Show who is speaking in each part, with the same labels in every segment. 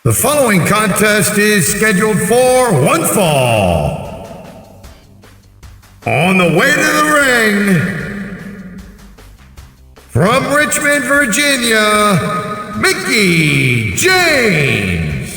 Speaker 1: The following contest is scheduled for one fall. On the way to the ring, from Richmond, Virginia, Mickie James.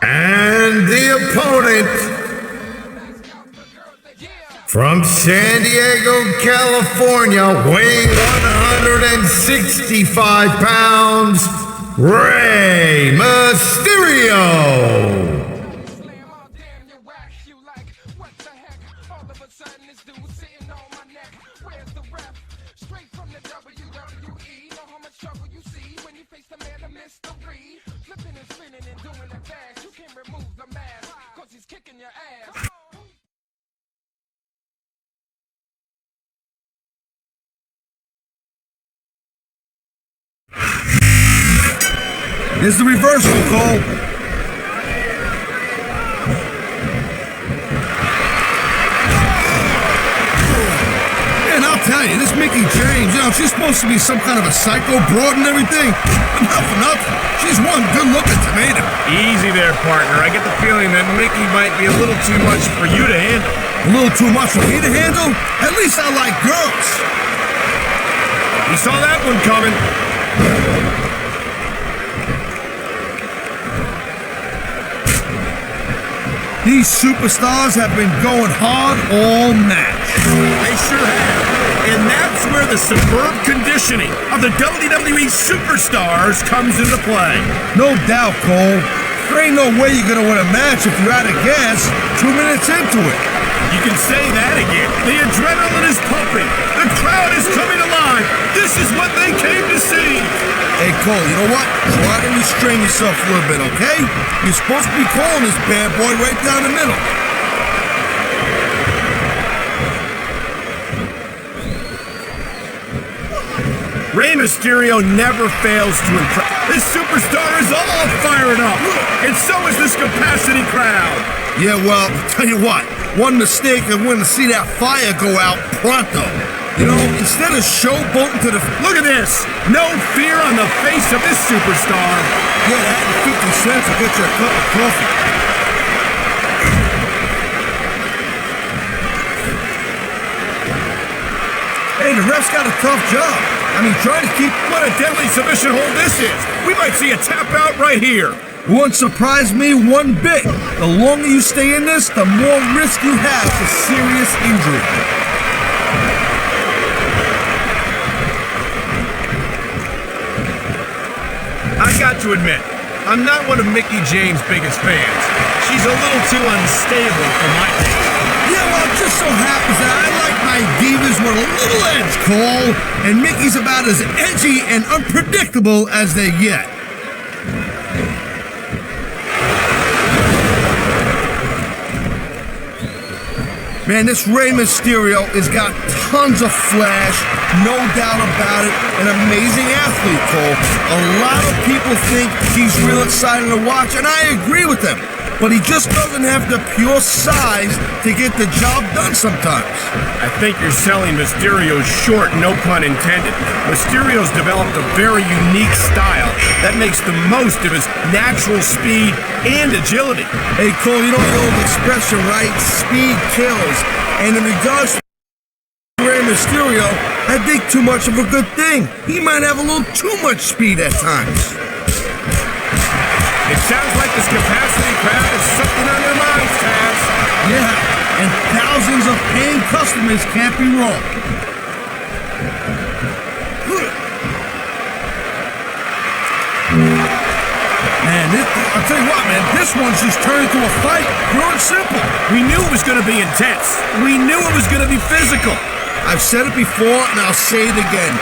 Speaker 1: And the opponent, from San Diego, California, weighing 165 pounds, Rey Mysterio.
Speaker 2: Straight from the WWE, know how much trouble you see when you face the man of mystery. Flipping and spinning and doing the dash, you can't remove the mask, cause he's kicking your ass.
Speaker 3: Here's the reversal, Cole. Tell you, this Mickie James, she's supposed to be some kind of a psycho broad and everything. But not for nothing. She's one good-looking tomato.
Speaker 4: Easy there, partner. I get the feeling that Mickie might be a little too much for you to handle.
Speaker 3: A little too much for me to handle? At least I like girls.
Speaker 4: You saw that one coming.
Speaker 3: These superstars have been going hard all match.
Speaker 4: They sure have. And that's where the superb conditioning of the WWE superstars comes into play.
Speaker 3: No doubt, Cole. There ain't no way you're gonna win a match if you're out of gas 2 minutes into it.
Speaker 4: You can say that again. The adrenaline is pumping. The crowd is coming alive. This is what they came to see.
Speaker 3: Hey, Cole, you know what? Try to restrain yourself a little bit, okay? You're supposed to be calling this bad boy right down the middle.
Speaker 4: Rey Mysterio never fails to impress. This superstar is all fired up, and so is this capacity crowd.
Speaker 3: Yeah, well, tell you what, one mistake and we're gonna see that fire go out pronto. You know, instead of showboating to the...
Speaker 4: Look at this! No fear on the face of this superstar.
Speaker 3: Yeah, that and 50 cents will get you a cup of coffee. Hey, the ref's got a tough job. I mean, trying to keep...
Speaker 4: What a deadly submission hold this is! We might see a tap out right here.
Speaker 3: Won't surprise me one bit. The longer you stay in this, the more risk you have for serious injury.
Speaker 4: I got to admit, I'm not one of Mickie James' biggest fans. She's a little too unstable for my taste.
Speaker 3: Yeah, well, it just so happens that I like my divas with a little edge, Cole, and Mickey's about as edgy and unpredictable as they get. Man, this Rey Mysterio has got tons of flash, no doubt about it. An amazing athlete, Cole. A lot of people think he's real exciting to watch, and I agree with them. But he just doesn't have the pure size to get the job done sometimes.
Speaker 4: I think you're selling Mysterio short, no pun intended. Mysterio's developed a very unique style that makes the most of his natural speed and agility.
Speaker 3: Hey, Cole, you know the old expression, right? Speed kills. And in regards to Rey Mysterio, I think too much of a good thing. He might have a little too much speed at times.
Speaker 4: It sounds like this capacity crowd is something on their minds, Taz.
Speaker 3: Yeah, and thousands of paying customers can't be wrong. Man, I'll tell you what, man, this one's just turned into a fight, pure and simple.
Speaker 4: We knew it was going to be intense. We knew it was going to be physical.
Speaker 3: I've said it before and I'll say it again.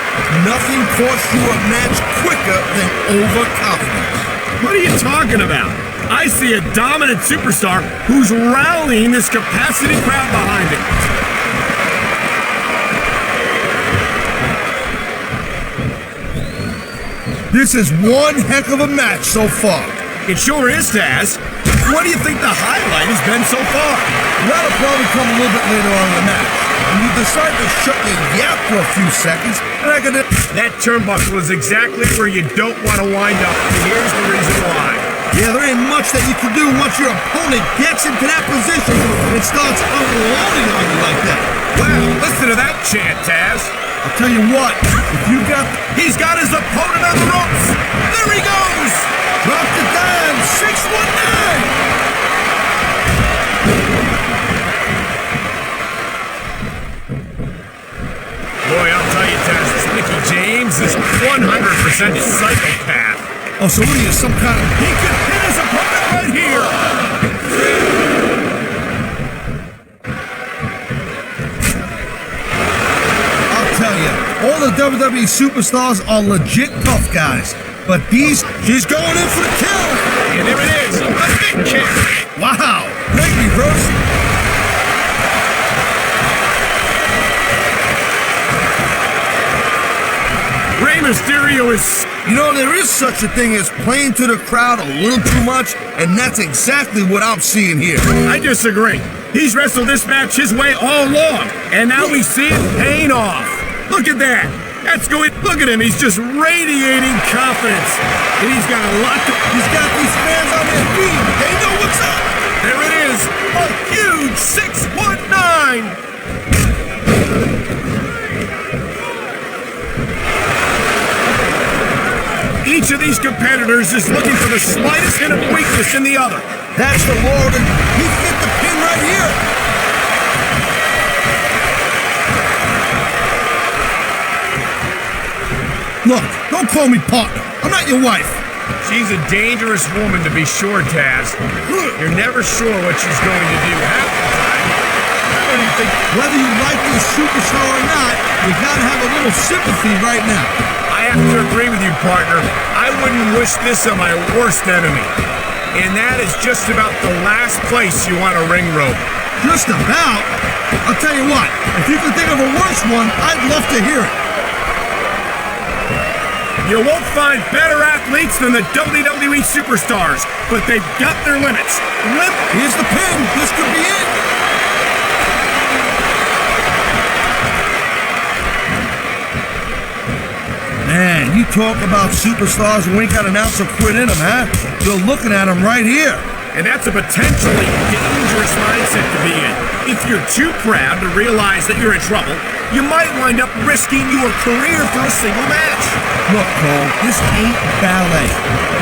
Speaker 3: Nothing costs you a match quicker than overconfidence.
Speaker 4: What are you talking about? I see a dominant superstar who's rallying this capacity crowd behind him.
Speaker 3: This is one heck of a match so far.
Speaker 4: It sure is, Taz. What do you think the highlight has been so far?
Speaker 3: That'll probably come a little bit later on in the match. And you decide to shut your yap for a few seconds, and I can...
Speaker 4: That turnbuckle is exactly where you don't want to wind up, and here's the reason why.
Speaker 3: Yeah, there ain't much that you can do once your opponent gets into that position and starts unloading on you like that.
Speaker 4: Well, listen to that chant, Taz.
Speaker 3: I'll tell you what, if you got...
Speaker 4: He's got his opponent on the ropes. There he goes.
Speaker 3: Dropped it down, 619.
Speaker 4: Boy, I'll tell you, Taz, this Mickie James is 100% psychopath.
Speaker 3: Oh, so what are you, some kind of...
Speaker 4: He could hit his opponent right here.
Speaker 3: I'll tell you, all the WWE superstars are legit tough guys. But these... She's going in for the kill.
Speaker 4: And there it is, a big kick.
Speaker 3: Wow, great reversal.
Speaker 4: Rey Mysterio is...
Speaker 3: You know, there is such a thing as playing to the crowd a little too much, and that's exactly what I'm seeing here.
Speaker 4: I disagree. He's wrestled this match his way all along, and now we see it paying off. Look at that. That's going... Look at him. He's just radiating confidence. And he's got a lot to...
Speaker 3: He's got these fans on their feet. They know what's up.
Speaker 4: There it is. A huge 619. Each of these competitors is looking for the slightest hint of weakness in the other.
Speaker 3: That's the Lord, and he hit the pin right here. Look, don't call me partner. I'm not your wife.
Speaker 4: She's a dangerous woman, to be sure, Taz. You're never sure what she's going to do half the time. What do you think?
Speaker 3: Whether you like this superstar or not, you gotta have a little sympathy right now.
Speaker 4: I have to agree with you, partner. I wouldn't wish this on my worst enemy. And that is just about the last place you want a ring rope.
Speaker 3: Just about? I'll tell you what, if you can think of a worse one, I'd love to hear it.
Speaker 4: You won't find better athletes than the WWE superstars, but they've got their limits.
Speaker 3: Here's the pin. This could be it. Man, you talk about superstars who ain't got an ounce of quit in them, huh? You're looking at them right here.
Speaker 4: And that's a potentially dangerous mindset to be in. If you're too proud to realize that you're in trouble, you might wind up risking your career for a single match.
Speaker 3: Look, Cole, this ain't ballet.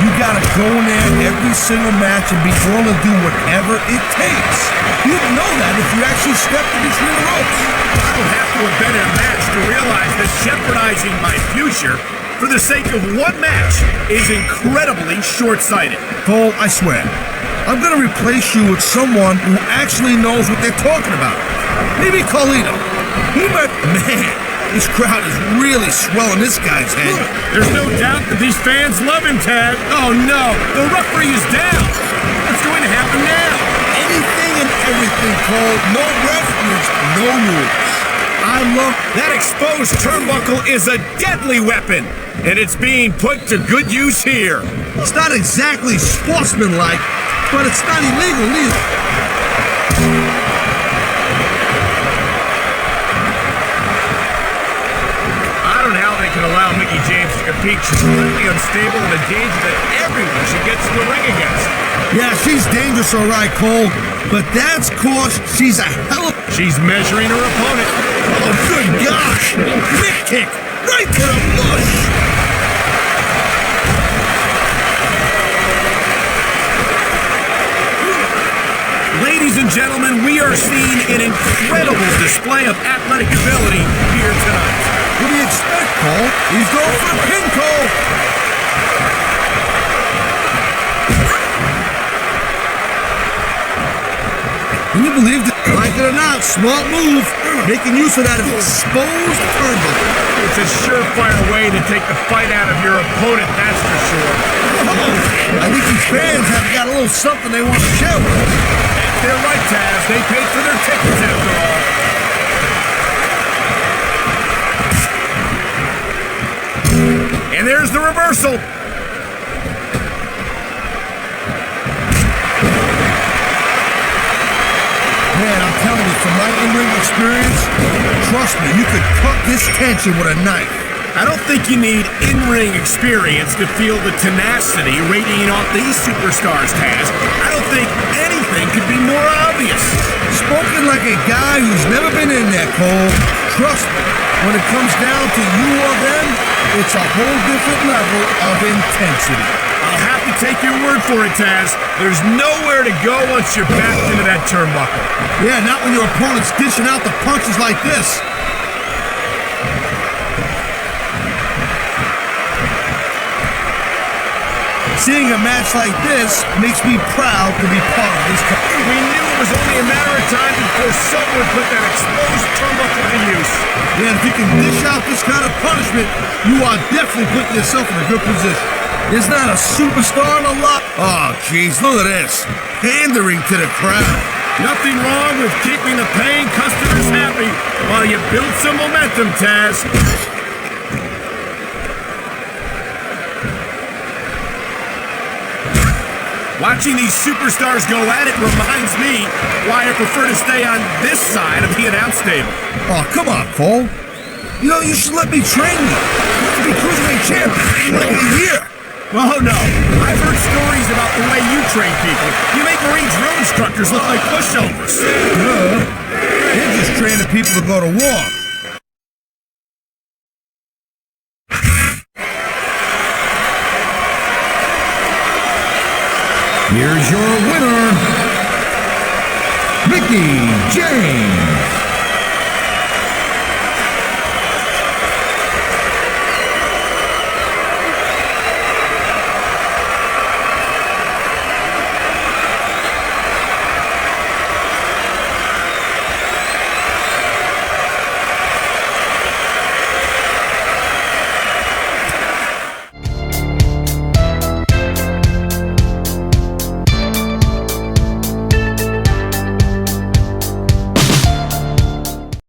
Speaker 3: You gotta go in there every single match and be willing to do whatever it takes. You'd know that if you actually stepped in between the ropes.
Speaker 4: I don't have to have been in a match to realize that jeopardizing my future for the sake of one match is incredibly short-sighted.
Speaker 3: Cole, I swear, I'm gonna replace you with someone who actually knows what they're talking about. Maybe Carlito. He might... Man, this crowd is really swelling this guy's head.
Speaker 4: There's no doubt that these fans love him, Tad. Oh no, the referee is down. What's going to happen now?
Speaker 3: Anything and everything, Cole. No ref means no rules. I love...
Speaker 4: That exposed turnbuckle is a deadly weapon, and it's being put to good use here.
Speaker 3: It's not exactly sportsmanlike, but it's not illegal either.
Speaker 4: I don't know how they can allow Mickie James to compete. She's completely unstable and a danger that everyone she gets in the ring against.
Speaker 3: Yeah, she's dangerous, all right, Cole, but that's cause she's a hell of...
Speaker 4: She's measuring her opponent.
Speaker 3: Oh, good gosh! Mick kick right to the mush!
Speaker 4: Ladies and gentlemen, we are seeing an incredible display of athletic ability here tonight.
Speaker 3: What do you expect, Cole? He's going for the pin, Cole! Can you believe that? Like it or not, smart move. Making use of that exposed turnbuckle.
Speaker 4: It's a surefire way to take the fight out of your opponent, that's for sure.
Speaker 3: I think these fans have got a little something they want to share with us.
Speaker 4: They're right, Taz. They paid for their tickets after all. And there's the reversal.
Speaker 3: Man, I'm telling you, from my in-ring experience, trust me, you could cut this tension with a knife.
Speaker 4: I don't think you need in-ring experience to feel the tenacity radiating off these superstars, Taz. I don't think anything could be more obvious.
Speaker 3: Spoken like a guy who's never been in there, Cole. Trust me, when it comes down to you or them, it's a whole different level of intensity.
Speaker 4: I'll have to take your word for it, Taz. There's nowhere to go once you're backed into that turnbuckle.
Speaker 3: Yeah, not when your opponent's dishing out the punches like this. Seeing a match like this makes me proud to be part of this company.
Speaker 4: We knew it was only a matter of time before someone put that exposed turnbuckle to use.
Speaker 3: Yeah, if you can dish out this kind of punishment, you are definitely putting yourself in a good position. There's not a superstar in a lot. Oh, jeez, look at this. Pandering to the crowd.
Speaker 4: Nothing wrong with keeping the paying customers happy while you build some momentum, Taz. Watching these superstars go at it reminds me why I prefer to stay on this side of the announce table.
Speaker 3: Oh, come on, Cole. You know, you should let me train you. You could be cruiserweight champion in like a year.
Speaker 4: Oh, no. I've heard stories about the way you train people. You make Marine drill instructors look like pushovers.
Speaker 3: They're just training people to go to war.
Speaker 1: Here's your winner, Mickie James.